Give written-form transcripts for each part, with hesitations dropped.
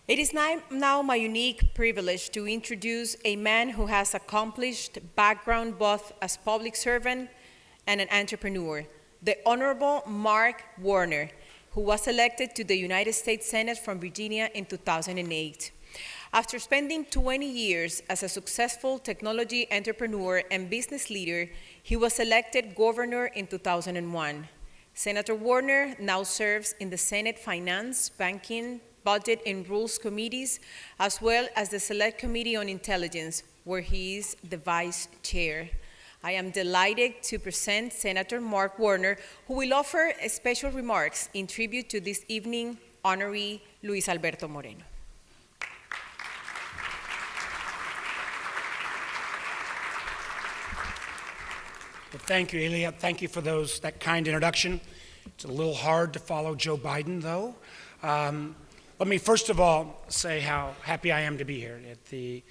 It is now my unique privilege to introduce a man who has accomplished background both as public servant and an entrepreneur, the Honorable Mark Warner, who was elected to the United States Senate from Virginia in 2008. After spending 20 years as a successful technology entrepreneur and business leader, he was elected governor in 2001. Senator Warner now serves in the Senate Finance, Banking, Budget and Rules Committees, as well as the Select Committee on Intelligence, where he is the Vice Chair. I am delighted to present Senator Mark Warner, who will offer special remarks in tribute to this evening honoree Luis Alberto Moreno. Well, thank you, Elia. Thank you for that kind introduction. It's a little hard to follow Joe Biden, though. Let me first of all say how happy I am to be here at the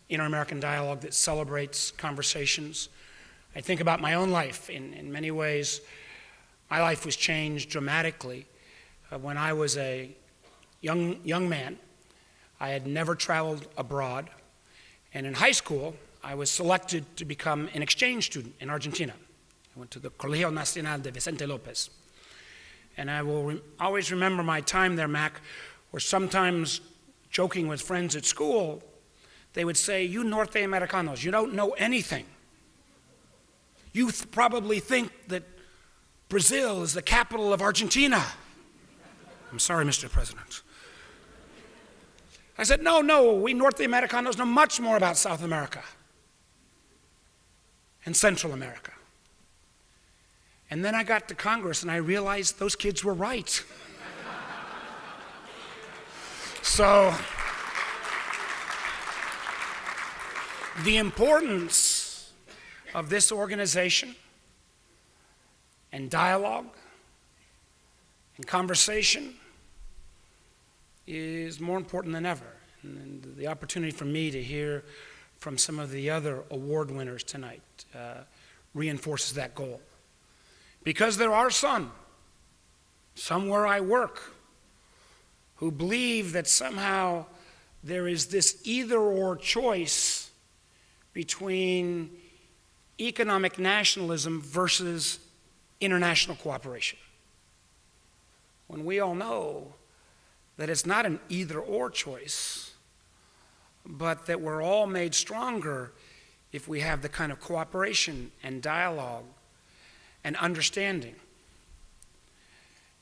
Inter-American Dialogue that celebrates conversations. I think about my own life. In many ways, my life was changed dramatically when I was a young man. I had never traveled abroad, and in high school, I was selected to become an exchange student in Argentina. I went to the Colegio Nacional de Vicente López. And I will always remember my time there, Mac, where sometimes joking with friends at school, they would say, "You Norte Americanos, you don't know anything. You probably think that Brazil is the capital of Argentina." I'm sorry, Mr. President. I said, no, we Norte Americanos know much more about South America and Central America. And then I got to Congress and I realized those kids were right. So, the importance of this organization and dialogue and conversation is more important than ever. And the opportunity for me to hear from some of the other award winners tonight reinforces that goal. Because there are some where I work, who believe that somehow there is this either-or choice between economic nationalism versus international cooperation. When we all know that it's not an either-or choice, but that we're all made stronger if we have the kind of cooperation and dialogue and understanding.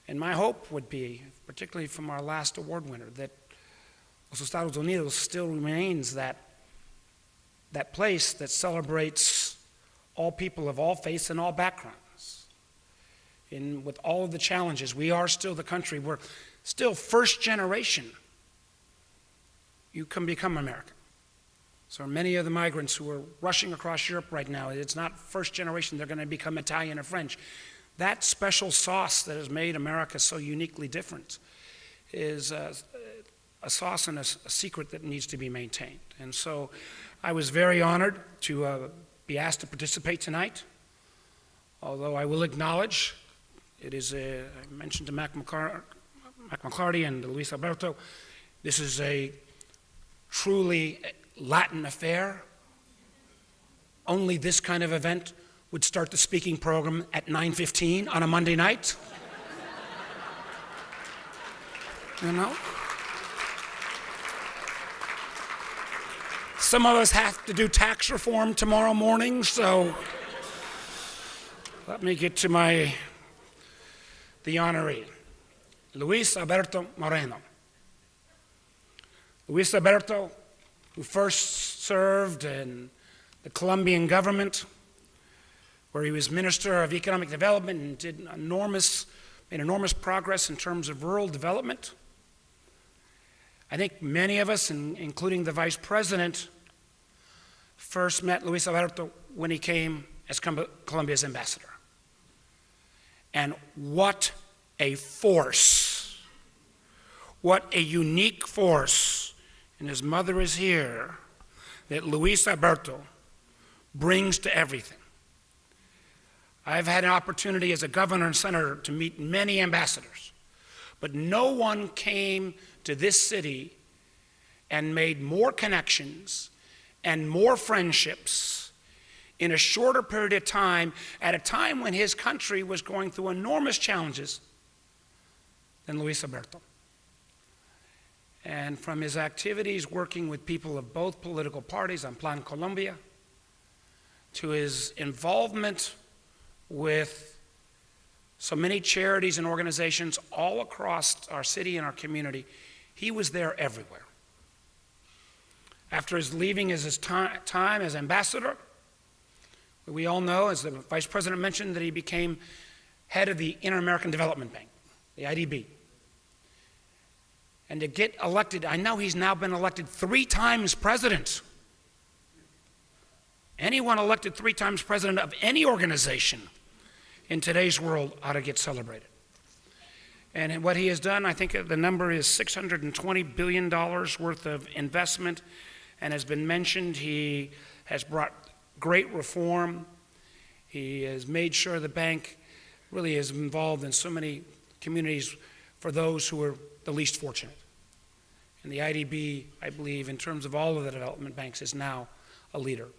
And my hope would be, particularly from our last award winner, that Los Estados Unidos still remains that place that celebrates all people of all faiths and all backgrounds. And with all of the challenges, we are still the country where still first generation, you can become American. So many of the migrants who are rushing across Europe right now, it's not first generation, they're going to become Italian or French. That special sauce that has made America so uniquely different is a sauce and a secret that needs to be maintained. And so I was very honored to be asked to participate tonight, although I will acknowledge it is I mentioned to Mac McClarty and Luis Alberto, this is a truly Latin affair. Only this kind of event would start the speaking program at 9:15 on a Monday night. You know? Some of us have to do tax reform tomorrow morning, so let me get to the honoree, Luis Alberto Moreno. Luis Alberto, who first served in the Colombian government, where he was Minister of Economic Development and made enormous progress in terms of rural development. I think many of us, including the Vice President, first met Luis Alberto when he came as Colombia's ambassador. And what a force, what a unique force, and his mother is here, that Luis Alberto brings to everything. I've had an opportunity as a governor and senator to meet many ambassadors, But no one came to this city and made more connections and more friendships in a shorter period of time, at a time when his country was going through enormous challenges, than Luis Alberto. And from his activities working with people of both political parties on Plan Colombia, to his involvement with so many charities and organizations all across our city and our community, he was there everywhere. After his leaving his time as ambassador, we all know, as the Vice President mentioned, that he became head of the Inter-American Development Bank, the IDB. And to get elected, I know he's now been elected 3 times president. Anyone elected 3 times president of any organization in today's world ought to get celebrated. And what he has done, I think the number is $620 billion worth of investment, and has been mentioned, he has brought great reform. He has made sure the bank really is involved in so many communities for those who are the least fortunate. And the IDB, I believe, in terms of all of the development banks, is now a leader.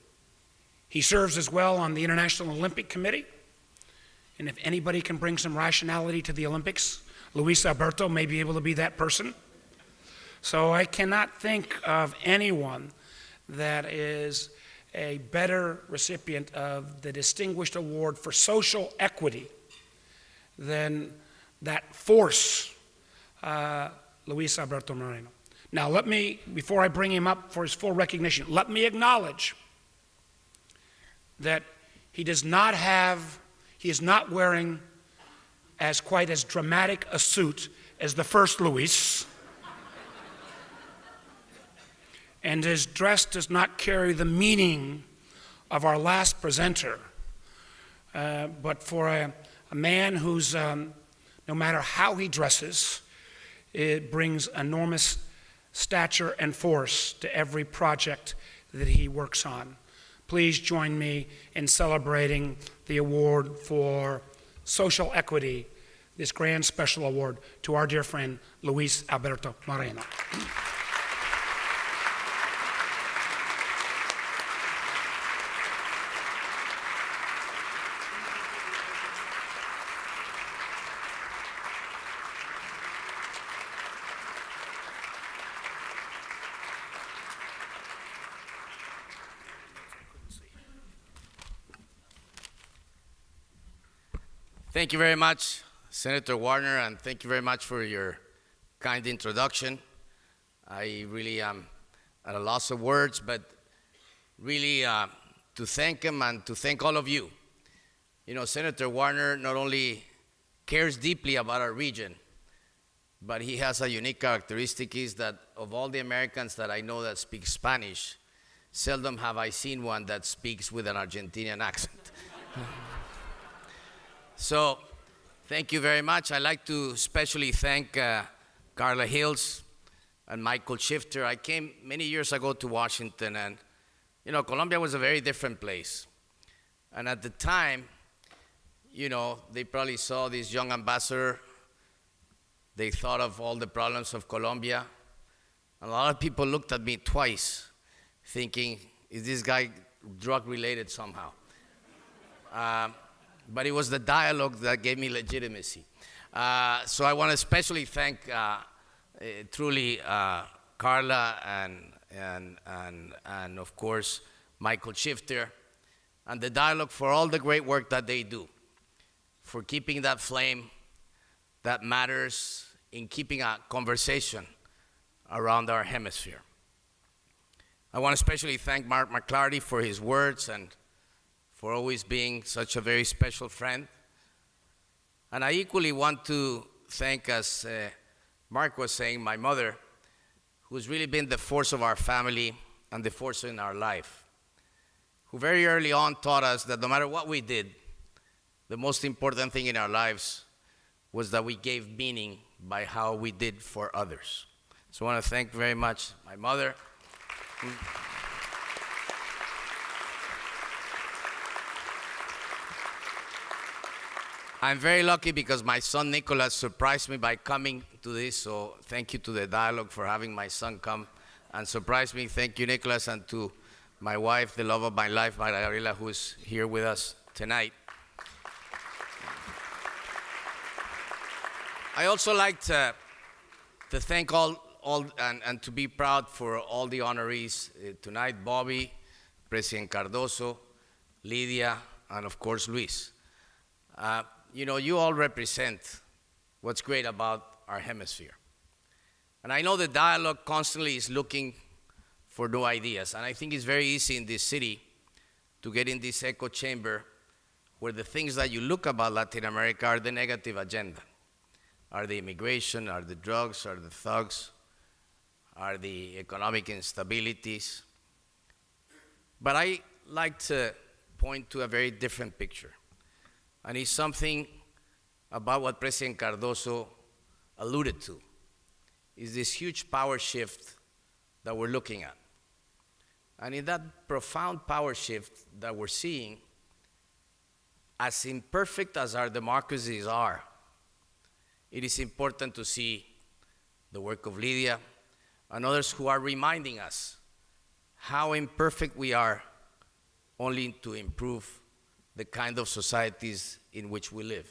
He serves as well on the International Olympic Committee. And if anybody can bring some rationality to the Olympics, Luis Alberto may be able to be that person. So I cannot think of anyone that is a better recipient of the Distinguished Award for Social Equity than that force, Luis Alberto Moreno. Now let me, before I bring him up for his full recognition, let me acknowledge that he is not wearing as quite as dramatic a suit as the first Luis. And his dress does not carry the meaning of our last presenter. But for a man who's, no matter how he dresses, it brings enormous stature and force to every project that he works on. Please join me in celebrating the award for social equity, this grand special award to our dear friend, Luis Alberto Moreno. Thank you very much, Senator Warner, and thank you very much for your kind introduction. I really am at a loss of words, but really to thank him and to thank all of you. You know, Senator Warner not only cares deeply about our region, but he has a unique characteristic is that of all the Americans that I know that speak Spanish, seldom have I seen one that speaks with an Argentinian accent. So, thank you very much. I'd like to especially thank Carla Hills and Michael Shifter. I came many years ago to Washington, and you know, Colombia was a very different place. And at the time, you know, they probably saw this young ambassador. They thought of all the problems of Colombia. A lot of people looked at me twice, thinking, is this guy drug-related somehow? But it was the dialogue that gave me legitimacy. So I want to especially thank truly Carla and of course Michael Shifter and the dialogue for all the great work that they do, for keeping that flame that matters in keeping a conversation around our hemisphere. I want to especially thank Mark McClarty for his words and for always being such a very special friend. And I equally want to thank, as Mark was saying, my mother, who's really been the force of our family and the force in our life, who very early on taught us that no matter what we did, the most important thing in our lives was that we gave meaning by how we did for others. So I want to thank very much my mother. I'm very lucky because my son Nicholas surprised me by coming to this, so thank you to the dialogue for having my son come and surprise me. Thank you, Nicholas, and to my wife, the love of my life, Maria Gabriela, who is here with us tonight. I also like to thank all and to be proud for all the honorees tonight, Bobby, President Cardoso, Lydia, and of course, Luis. You all represent what's great about our hemisphere. And I know the dialogue constantly is looking for new ideas. And I think it's very easy in this city to get in this echo chamber where the things that you look about Latin America are the negative agenda. Are the immigration, are the drugs, are the thugs, are the economic instabilities. But I like to point to a very different picture. And it's something about what President Cardoso alluded to, is this huge power shift that we're looking at. And in that profound power shift that we're seeing, as imperfect as our democracies are, it is important to see the work of Lydia and others who are reminding us how imperfect we are, only to improve the kind of societies in which we live.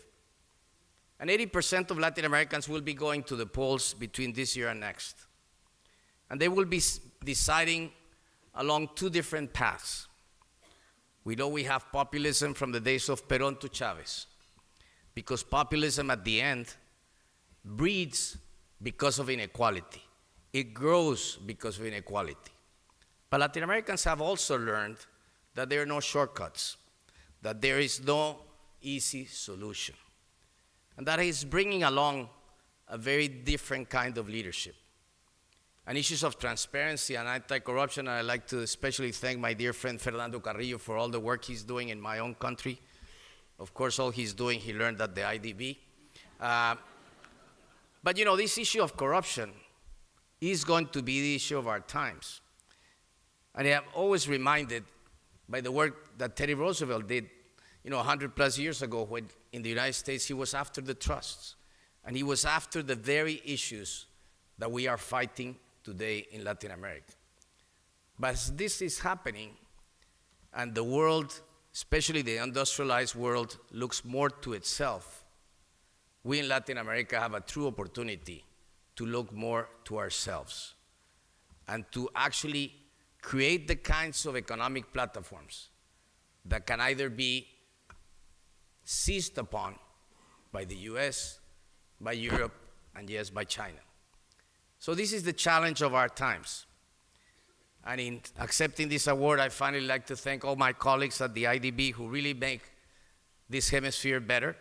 And 80% of Latin Americans will be going to the polls between this year and next. And they will be deciding along two different paths. We know we have populism from the days of Perón to Chavez, because populism at the end breeds because of inequality. It grows because of inequality. But Latin Americans have also learned that there are no shortcuts, that there is no easy solution. And that is bringing along a very different kind of leadership. And issues of transparency and anti-corruption, I'd like to especially thank my dear friend Fernando Carrillo for all the work he's doing in my own country. Of course, all he's doing, he learned at the IDB. But this issue of corruption is going to be the issue of our times. And I'm always reminded by the work that Teddy Roosevelt did 100 plus years ago, when in the United States he was after the trusts. And he was after the very issues that we are fighting today in Latin America. But as this is happening, and the world, especially the industrialized world, looks more to itself, we in Latin America have a true opportunity to look more to ourselves and to actually create the kinds of economic platforms that can either be seized upon by the US, by Europe, and yes, by China. So this is the challenge of our times. And in accepting this award, I finally like to thank all my colleagues at the IDB who really make this hemisphere better.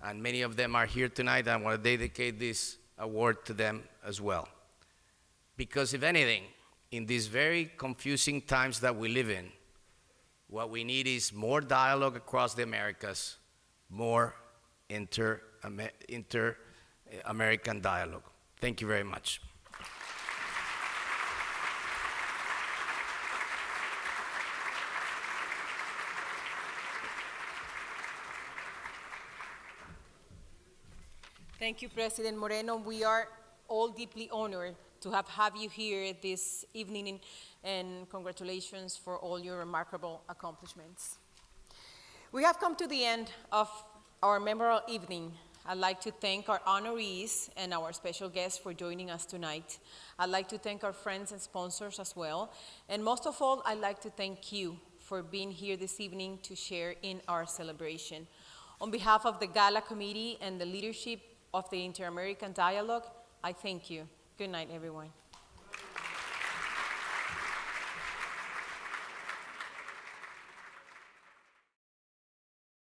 And many of them are here tonight. I want to dedicate this award to them as well. Because if anything, in these very confusing times that we live in, what we need is more dialogue across the Americas, more inter-American dialogue. Thank you very much. Thank you, President Moreno. We are all deeply honored to have you here this evening, and congratulations for all your remarkable accomplishments. We have come to the end of our memorable evening. I'd like to thank our honorees and our special guests for joining us tonight. I'd like to thank our friends and sponsors as well. And most of all, I'd like to thank you for being here this evening to share in our celebration. On behalf of the Gala Committee and the leadership of the Inter-American Dialogue, I thank you. Good night, everyone.